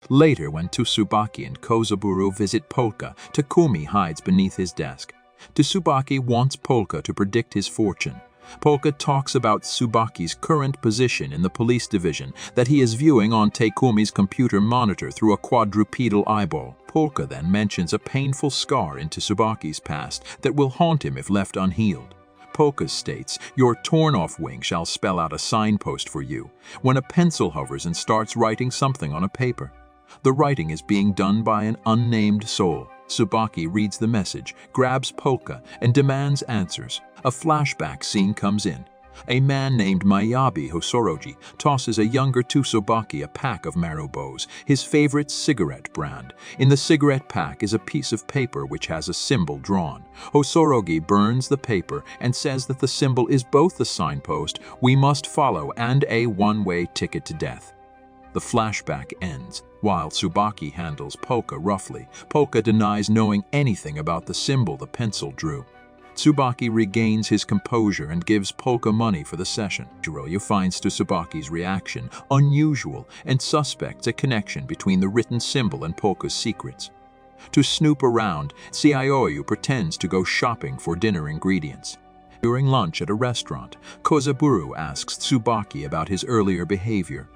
Later, when Tsubaki and Kozaburou visit Polka, Takumi hides beneath his desk. Tsubaki wants Polka to predict his fortune. Polka talks about Tsubaki's current position in the police division that he is viewing on Takumi's computer monitor through a quadrupedal eyeball. Polka then mentions a painful scar in Tsubaki's past that will haunt him if left unhealed. Polka states, "Your torn-off wing shall spell out a signpost for you," when a pencil hovers and starts writing something on a paper. The writing is being done by an unnamed soul. Tsubaki reads the message, grabs Polka, and demands answers. A flashback scene comes in. A man named Miyabi Hosorogi tosses a younger Tsubaki a pack of Marubows, his favorite cigarette brand. In the cigarette pack is a piece of paper which has a symbol drawn. Hosorogi burns the paper and says that the symbol is both the signpost we must follow and a one-way ticket to death. The flashback ends. While Tsubaki handles Polka roughly, Polka denies knowing anything about the symbol the pencil drew. Tsubaki regains his composure and gives Polka money for the session. Jiroyu finds Tsubaki's reaction unusual and suspects a connection between the written symbol and Polka's secrets. To snoop around, Sioyu pretends to go shopping for dinner ingredients. During lunch at a restaurant, Kozaburou asks Tsubaki about his earlier behavior.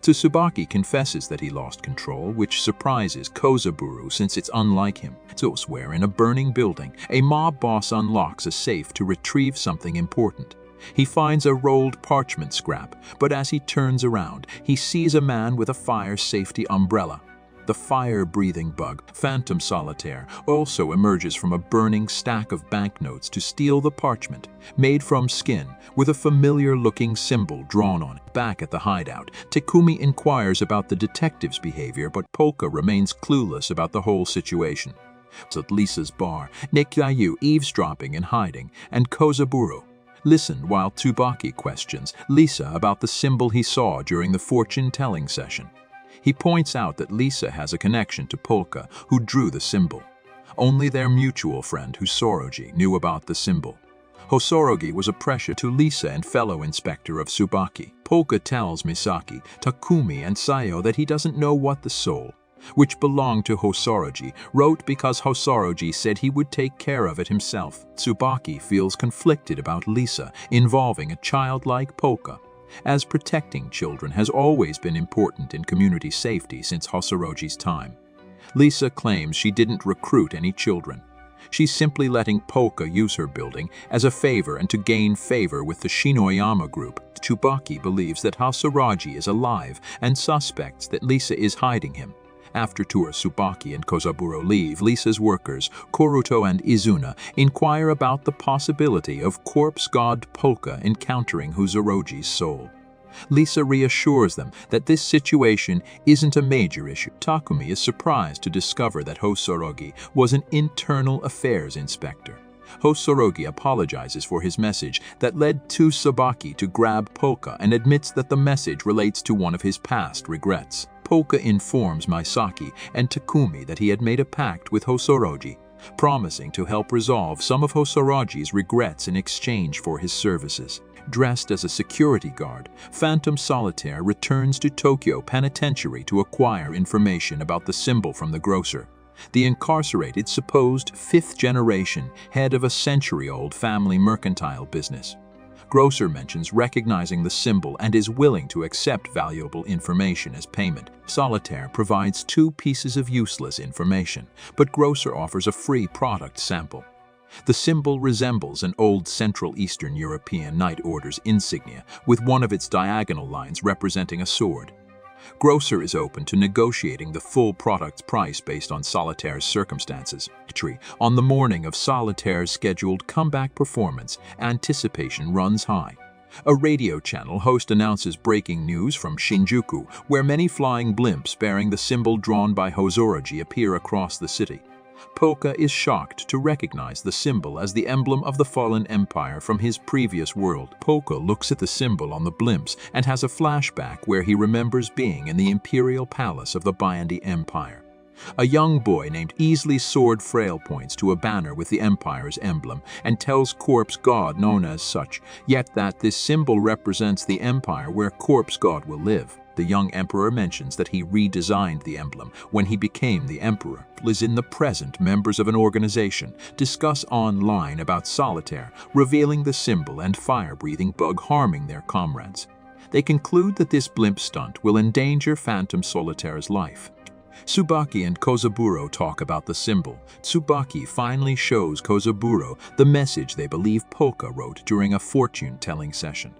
Tsubaki confesses that he lost control, which surprises Kozaburou since it's unlike him. Elsewhere in a burning building, a mob boss unlocks a safe to retrieve something important. He finds a rolled parchment scrap, but as he turns around, he sees a man with a fire safety umbrella. The fire-breathing bug, Phantom Solitaire, also emerges from a burning stack of banknotes to steal the parchment, made from skin, with a familiar-looking symbol drawn on it. Back at the hideout, Takumi inquires about the detective's behavior, but Polka remains clueless about the whole situation. At Lisa's bar, Nikyayu eavesdropping and hiding, and Kozaburou listen while Tsubaki questions Lisa about the symbol he saw during the fortune-telling session. He points out that Lisa has a connection to Polka, who drew the symbol. Only their mutual friend, Hosorogi, knew about the symbol. Hosorogi was a pressure to Lisa and fellow inspector of Tsubaki. Polka tells Misaki, Takumi, and Sayo that he doesn't know what the soul, which belonged to Hosorogi, wrote because Hosorogi said he would take care of it himself. Tsubaki feels conflicted about Lisa involving a child like Polka, as protecting children has always been important in community safety since Hosorogi's time. Lisa claims she didn't recruit any children. She's simply letting Polka use her building as a favor and to gain favor with the Shinoyama group. Tsubaki believes that Hosorogi is alive and suspects that Lisa is hiding him. After Tsubaki and Kozaburou leave, Lisa's workers, Koruto and Izuna, inquire about the possibility of corpse god Polka encountering Hosorogi's soul. Lisa reassures them that this situation isn't a major issue. Takumi is surprised to discover that Hosorogi was an internal affairs inspector. Hosorogi apologizes for his message that led Tsubaki to grab Polka and admits that the message relates to one of his past regrets. Polka informs Misaki and Takumi that he had made a pact with Hosorogi, promising to help resolve some of Hosorogi's regrets in exchange for his services. Dressed as a security guard, Phantom Solitaire returns to Tokyo Penitentiary to acquire information about the symbol from the grocer, the incarcerated supposed fifth-generation head of a century-old family mercantile business. Grocer mentions recognizing the symbol and is willing to accept valuable information as payment. Solitaire provides 2 pieces of useless information, but Grocer offers a free product sample. The symbol resembles an old Central Eastern European Knight Order's insignia, with one of its diagonal lines representing a sword. Grocer is open to negotiating the full product's price based on Solitaire's circumstances. On the morning of Solitaire's scheduled comeback performance, anticipation runs high. A radio channel host announces breaking news from Shinjuku, where many flying blimps bearing the symbol drawn by Hosorogi appear across the city. Polka is shocked to recognize the symbol as the emblem of the fallen empire from his previous world. Polka looks at the symbol on the blimps and has a flashback where he remembers being in the imperial palace of the Buyandi Empire. A young boy named Easley's sword frail points to a banner with the empire's emblem and tells Corpse God known as such, yet that this symbol represents the empire where Corpse God will live. The young emperor mentions that he redesigned the emblem when he became the emperor. As in the present, members of an organization discuss online about solitaire, revealing the symbol and fire-breathing bug harming their comrades. They conclude that this blimp stunt will endanger Phantom Solitaire's life. Tsubaki and Kozaburou talk about the symbol. Tsubaki finally shows Kozaburou the message they believe Polka wrote during a fortune-telling session.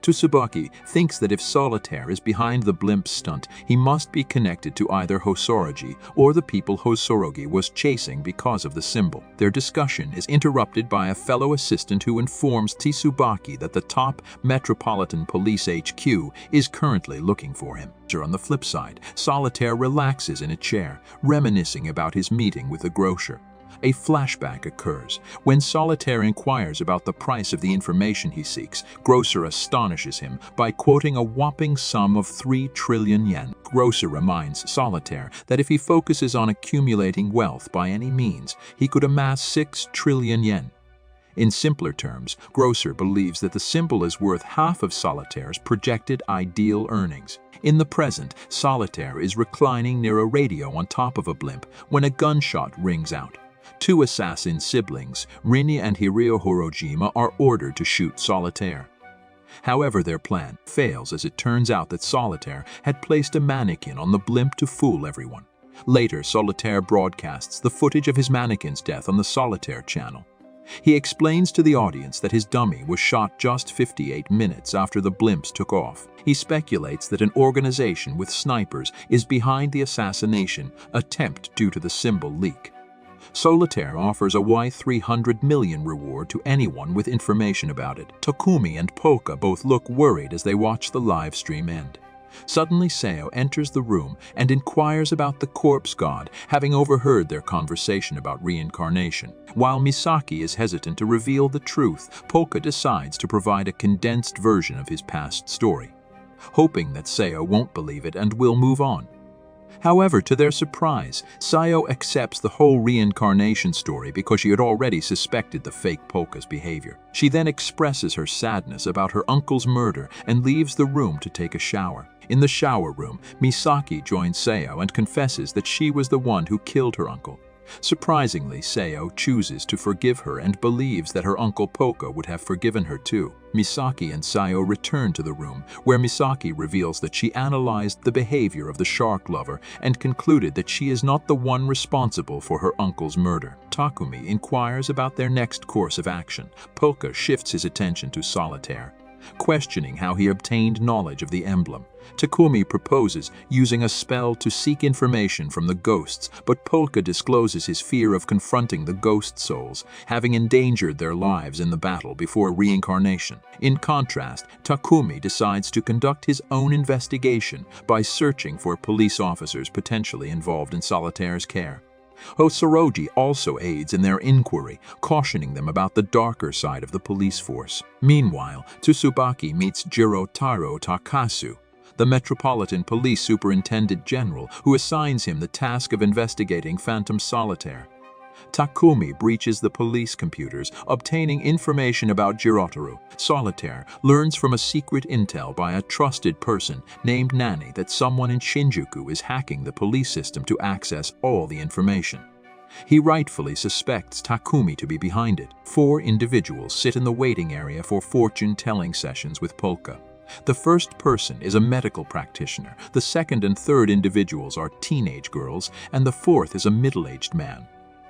Tsubaki thinks that if Solitaire is behind the blimp stunt, he must be connected to either Hosorogi or the people Hosorogi was chasing because of the symbol. Their discussion is interrupted by a fellow assistant who informs Tsubaki that the top Metropolitan Police HQ is currently looking for him. On the flip side, Solitaire relaxes in a chair, reminiscing about his meeting with the grocer. A flashback occurs. When Solitaire inquires about the price of the information he seeks, Grocer astonishes him by quoting a whopping sum of 3 trillion yen. Grocer reminds Solitaire that if he focuses on accumulating wealth by any means, he could amass 6 trillion yen. In simpler terms, Grocer believes that the symbol is worth half of Solitaire's projected ideal earnings. In the present, Solitaire is reclining near a radio on top of a blimp when a gunshot rings out. 2 assassin siblings, Rini and Hirio Horojima, are ordered to shoot Solitaire. However, their plan fails as it turns out that Solitaire had placed a mannequin on the blimp to fool everyone. Later, Solitaire broadcasts the footage of his mannequin's death on the Solitaire channel. He explains to the audience that his dummy was shot just 58 minutes after the blimps took off. He speculates that an organization with snipers is behind the assassination attempt due to the symbol leak. Solitaire offers a Y300 million reward to anyone with information about it. Takumi and Polka both look worried as they watch the live stream end. Suddenly, Sayo enters the room and inquires about the corpse god, having overheard their conversation about reincarnation. While Misaki is hesitant to reveal the truth, Polka decides to provide a condensed version of his past story, hoping that Sayo won't believe it and will move on. However, to their surprise, Sayo accepts the whole reincarnation story because she had already suspected the fake Polka's behavior. She then expresses her sadness about her uncle's murder and leaves the room to take a shower. In the shower room, Misaki joins Sayo and confesses that she was the one who killed her uncle. Surprisingly, Sayo chooses to forgive her and believes that her uncle Polka would have forgiven her too. Misaki and Sayo return to the room, where Misaki reveals that she analyzed the behavior of the shark lover and concluded that she is not the one responsible for her uncle's murder. Takumi inquires about their next course of action. Polka shifts his attention to Solitaire, questioning how he obtained knowledge of the emblem. Takumi proposes using a spell to seek information from the ghosts, but Polka discloses his fear of confronting the ghost souls, having endangered their lives in the battle before reincarnation. In contrast, Takumi decides to conduct his own investigation by searching for police officers potentially involved in Solitaire's care. Hosorogi also aids in their inquiry, cautioning them about the darker side of the police force. Meanwhile, Tsubaki meets Jirotaro Takasu, the Metropolitan Police Superintendent General, who assigns him the task of investigating Phantom Solitaire. Takumi breaches the police computers, obtaining information about Jirotaro. Solitaire learns from a secret intel by a trusted person named Nani that someone in Shinjuku is hacking the police system to access all the information. He rightfully suspects Takumi to be behind it. 4 individuals sit in the waiting area for fortune-telling sessions with Polka. The first person is a medical practitioner, the second and third individuals are teenage girls, and the fourth is a middle-aged man.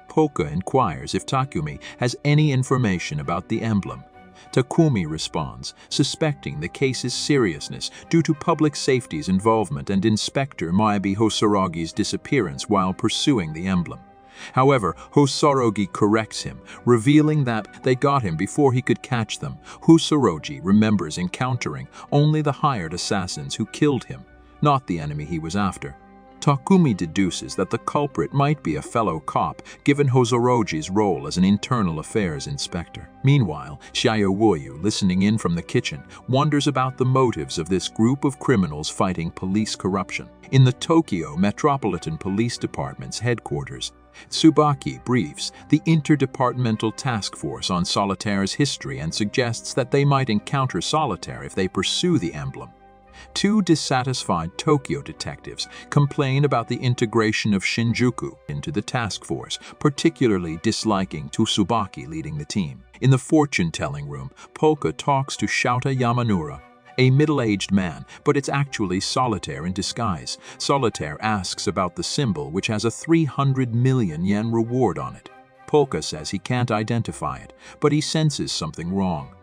Polka inquires if Takumi has any information about the emblem. Takumi responds, suspecting the case's seriousness due to public safety's involvement and Inspector Miyabi Hosorogi's disappearance while pursuing the emblem. However, Hosorogi corrects him, revealing that they got him before he could catch them. Hosorogi remembers encountering only the hired assassins who killed him, not the enemy he was after. Takumi deduces that the culprit might be a fellow cop, given Hosorogi's role as an internal affairs inspector. Meanwhile, Shiaowoyu, listening in from the kitchen, wonders about the motives of this group of criminals fighting police corruption. In the Tokyo Metropolitan Police Department's headquarters, Tsubaki briefs the Interdepartmental Task Force on Solitaire's history and suggests that they might encounter Solitaire if they pursue the emblem. Two dissatisfied Tokyo detectives complain about the integration of Shinjuku into the task force, particularly disliking Tsubaki leading the team. In the fortune-telling room, Polka talks to Shouta Yamanura, a middle-aged man, but it's actually Solitaire in disguise. Solitaire asks about the symbol, which has a 300 million yen reward on it. Polka says he can't identify it, but he senses something wrong.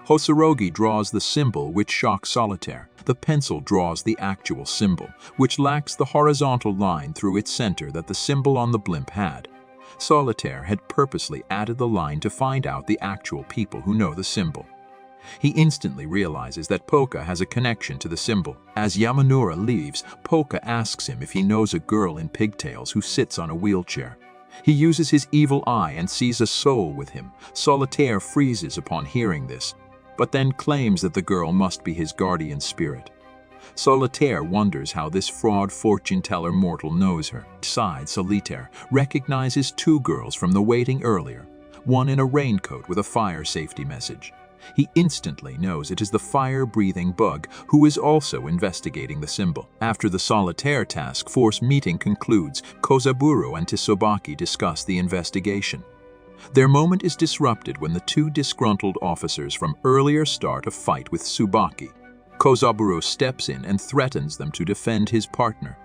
Hosorogi draws the symbol, which shocks Solitaire. The pencil draws the actual symbol, which lacks the horizontal line through its center that the symbol on the blimp had. Solitaire had purposely added the line to find out the actual people who know the symbol. He instantly realizes that Polka has a connection to the symbol. As Yamanura leaves, Polka asks him if he knows a girl in pigtails who sits on a wheelchair. He uses his evil eye and sees a soul with him. Solitaire freezes upon hearing this, but then claims that the girl must be his guardian spirit. Solitaire wonders how this fraud fortune-teller mortal knows her. Besides, Solitaire recognizes two girls from the waiting earlier, one in a raincoat with a fire safety message. He instantly knows it is the fire-breathing bug who is also investigating the symbol. After the Solitaire task force meeting concludes, Kozaburou and Tsubaki discuss the investigation. Their moment is disrupted when the two disgruntled officers from earlier start a fight with Tsubaki. Kozaburou steps in and threatens them to defend his partner.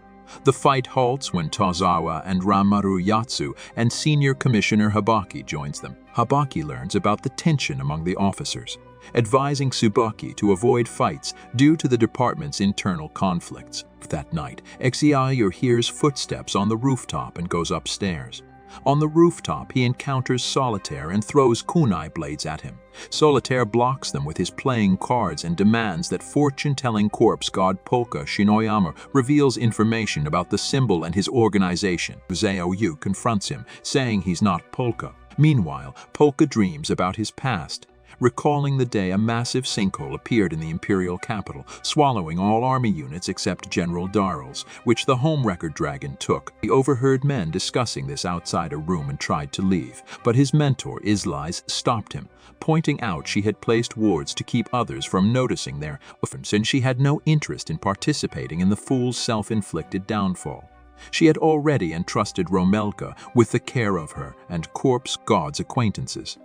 The fight halts when Tozawa and Ramaru Yatsu and Senior Commissioner Habaki joins them. Habaki learns about the tension among the officers, advising Tsubaki to avoid fights due to the department's internal conflicts. That night, Exiayu hears footsteps on the rooftop and goes upstairs. On the rooftop, he encounters Solitaire and throws kunai blades at him. Solitaire blocks them with his playing cards and demands that fortune-telling corpse god Polka Shinoyama reveals information about the symbol and his organization. Zaoyu confronts him, saying he's not Polka. Meanwhile, Polka dreams about his past, recalling the day a massive sinkhole appeared in the imperial capital, swallowing all army units except General Darrell's, which the home record dragon took. He overheard men discussing this outside a room and tried to leave, but his mentor, Islais, stopped him, pointing out she had placed wards to keep others from noticing their offense, and she had no interest in participating in the fool's self-inflicted downfall. She had already entrusted Romelka with the care of her and corpse god's acquaintances.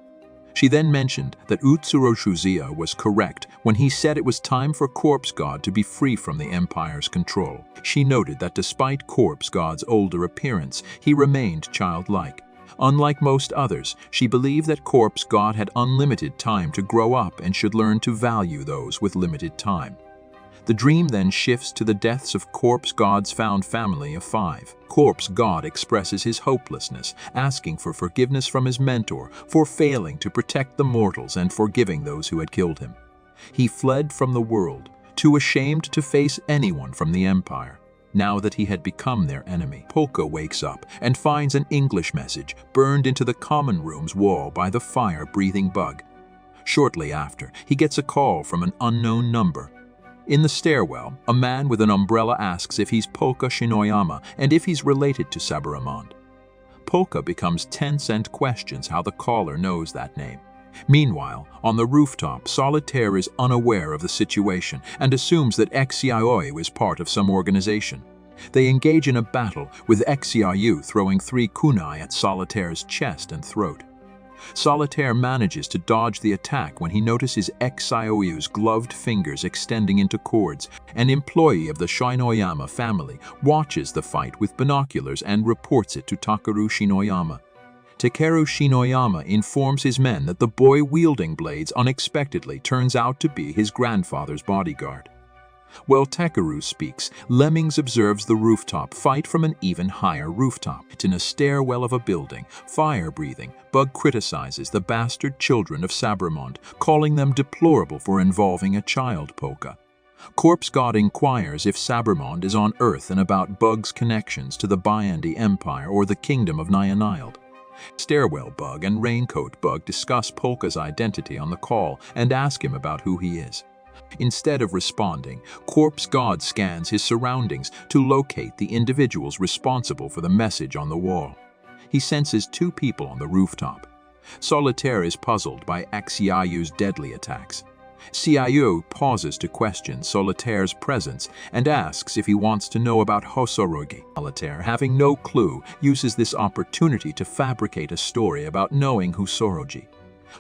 She then mentioned that Utsuro Shuzuya was correct when he said it was time for Corpse God to be free from the Empire's control. She noted that despite Corpse God's older appearance, he remained childlike. Unlike most others, she believed that Corpse God had unlimited time to grow up and should learn to value those with limited time. The dream then shifts to the deaths of Corpse God's found family of 5. Corpse God expresses his hopelessness, asking for forgiveness from his mentor for failing to protect the mortals and forgiving those who had killed him. He fled from the world, too ashamed to face anyone from the Empire, now that he had become their enemy. Polka wakes up and finds an English message burned into the common room's wall by the fire-breathing bug. Shortly after, he gets a call from an unknown number. In the stairwell, a man with an umbrella asks if he's Polka Shinoyama and if he's related to Saburamond. Polka becomes tense and questions how the caller knows that name. Meanwhile, on the rooftop, Solitaire is unaware of the situation and assumes that Exiayu is part of some organization. They engage in a battle, with Exiayu throwing 3 kunai at Solitaire's chest and throat. Solitaire manages to dodge the attack when he notices Exiayu's gloved fingers extending into cords. An employee of the Shinoyama family watches the fight with binoculars and reports it to Takeru Shinoyama. Takeru Shinoyama informs his men that the boy wielding blades unexpectedly turns out to be his grandfather's bodyguard. While Takeru speaks, Lemmings observes the rooftop fight from an even higher rooftop. In a stairwell of a building, fire-breathing, Bug criticizes the bastard children of Saburamond, calling them deplorable for involving a child Polka. Corpse God inquires if Saburamond is on Earth and about Bug's connections to the Byandi Empire or the Kingdom of unhealed. Stairwell Bug and Raincoat Bug discuss Polka's identity on the call and ask him about who he is. Instead of responding, Corpse God scans his surroundings to locate the individuals responsible for the message on the wall. He senses 2 people on the rooftop. Solitaire is puzzled by Exiayu's deadly attacks. Xiaoyu pauses to question Solitaire's presence and asks if he wants to know about Hosorogi. Solitaire, having no clue, uses this opportunity to fabricate a story about knowing Hosorogi.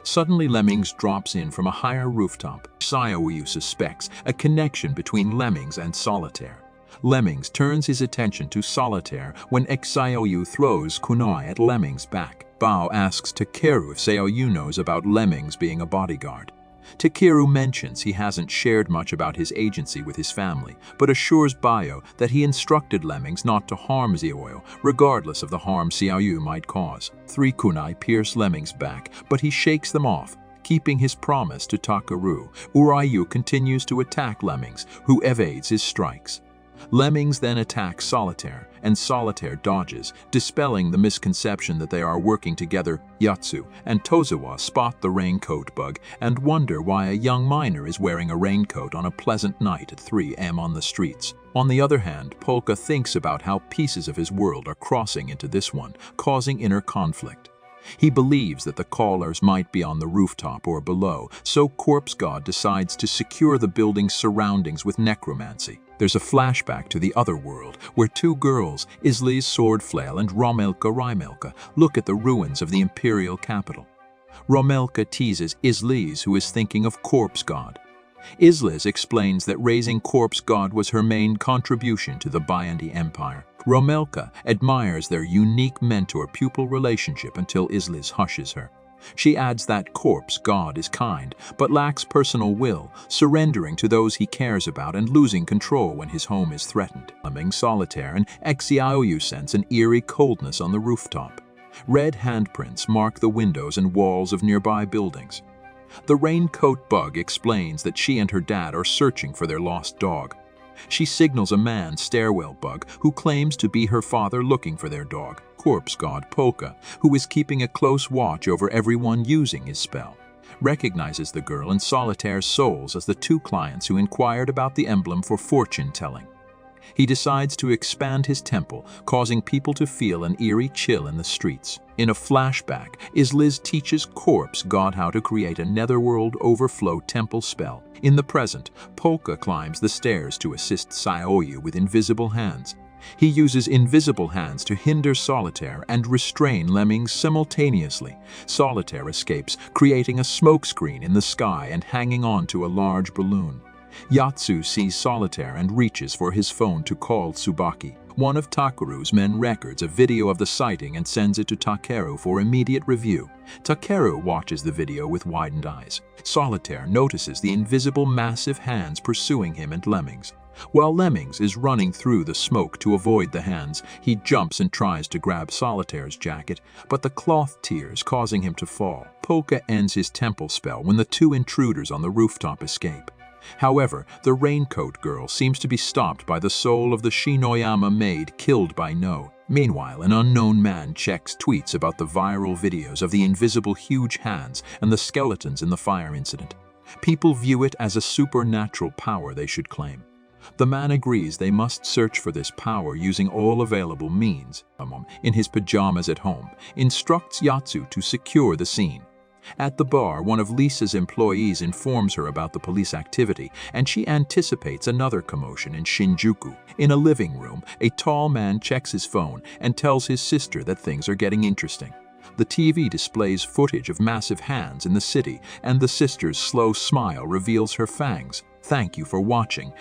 Suddenly, Lemmings drops in from a higher rooftop. Xiaoyu suspects a connection between Lemmings and Solitaire. Lemmings turns his attention to Solitaire when Xiaoyu throws kunai at Lemmings' back. Bao asks Takeru if Xiaoyu knows about Lemmings being a bodyguard. Takeru mentions he hasn't shared much about his agency with his family, but assures Bao that he instructed Lemmings not to harm Xiaoyu, regardless of the harm Xiaoyu might cause. 3 kunai pierce Lemmings' back, but he shakes them off, keeping his promise to Takeru. Urayu continues to attack Lemmings, who evades his strikes. Lemmings then attack Solitaire, and Solitaire dodges, dispelling the misconception that they are working together. Yatsu and Tozawa spot the raincoat bug and wonder why a young miner is wearing a raincoat on a pleasant night at 3 a.m. on the streets. On the other hand, Polka thinks about how pieces of his world are crossing into this one, causing inner conflict. He believes that the callers might be on the rooftop or below, so Corpse God decides to secure the building's surroundings with necromancy. There's a flashback to the other world, where 2 girls, Isli's Swordflail and Romelka, look at the ruins of the imperial capital. Romelka teases Isli's, who is thinking of Corpse God. Isli's explains that raising Corpse God was her main contribution to the Bayandi Empire. Romelka admires their unique mentor-pupil relationship until Isli's hushes her. She adds that Corpse God is kind, but lacks personal will, surrendering to those he cares about and losing control when his home is threatened. Lemming, Solitaire, and Xiaoyu sense an eerie coldness on the rooftop. Red handprints mark the windows and walls of nearby buildings. The raincoat bug explains that she and her dad are searching for their lost dog. She signals a man, Stairwell Bug, who claims to be her father looking for their dog, Corpse God Polka, who is keeping a close watch over everyone using his spell. Recognizes the girl and Solitaire's souls as the 2 clients who inquired about the emblem for fortune-telling. He decides to expand his temple, causing people to feel an eerie chill in the streets. In a flashback, Isliz teaches Corpse God how to create a netherworld overflow temple spell. In the present, Polka climbs the stairs to assist Xiaoyu with invisible hands. He uses invisible hands to hinder Solitaire and restrain Lemmings simultaneously. Solitaire escapes, creating a smokescreen in the sky and hanging onto a large balloon. Yatsu sees Solitaire and reaches for his phone to call Tsubaki. One of Takeru's men records a video of the sighting and sends it to Takeru for immediate review. Takeru watches the video with widened eyes. Solitaire notices the invisible massive hands pursuing him and Lemmings. While Lemmings is running through the smoke to avoid the hands, he jumps and tries to grab Solitaire's jacket, but the cloth tears, causing him to fall. Polka ends his temple spell when the 2 intruders on the rooftop escape. However, the raincoat girl seems to be stopped by the soul of the Shinoyama maid killed by No. Meanwhile, an unknown man checks tweets about the viral videos of the invisible huge hands and the skeletons in the fire incident. People view it as a supernatural power they should claim. The man agrees they must search for this power using all available means. In his pajamas at home, instructs Yatsu to secure the scene. At the bar, one of Lisa's employees informs her about the police activity, and she anticipates another commotion in Shinjuku. In a living room, a tall man checks his phone and tells his sister that things are getting interesting. The TV displays footage of massive hands in the city, and the sister's slow smile reveals her fangs. Thank you for watching.